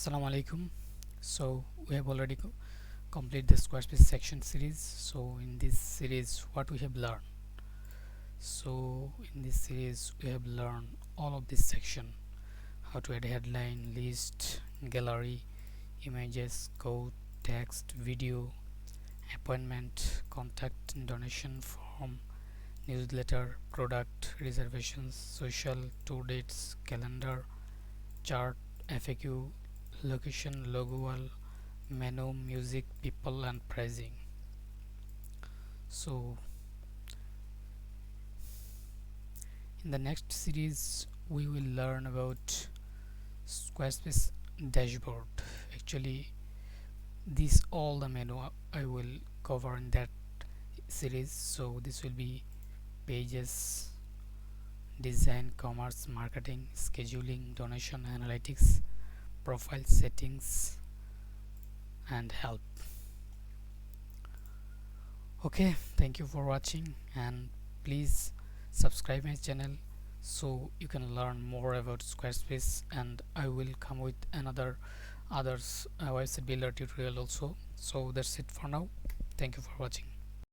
Assalamu alaikum. So we have already completed the Squarespace section series. So in this series what we have learned, we have learned all of this section: how to add headline, list, gallery, images, code, text, video, appointment, contact, donation form, newsletter, product, reservations, social, tour dates, calendar, chart, FAQ, location, logo wall, menu, music, people, and pricing. So in the next series we will learn about Squarespace dashboard. Actually, this all the menu I will cover in that series. So this will be pages, design, commerce, marketing, scheduling, donation, analytics, profile settings, and help. Okay, thank you for watching, and please subscribe my channel so you can learn more about Squarespace, and I will come with another others website builder tutorial also. So that's it for now. Thank you for watching.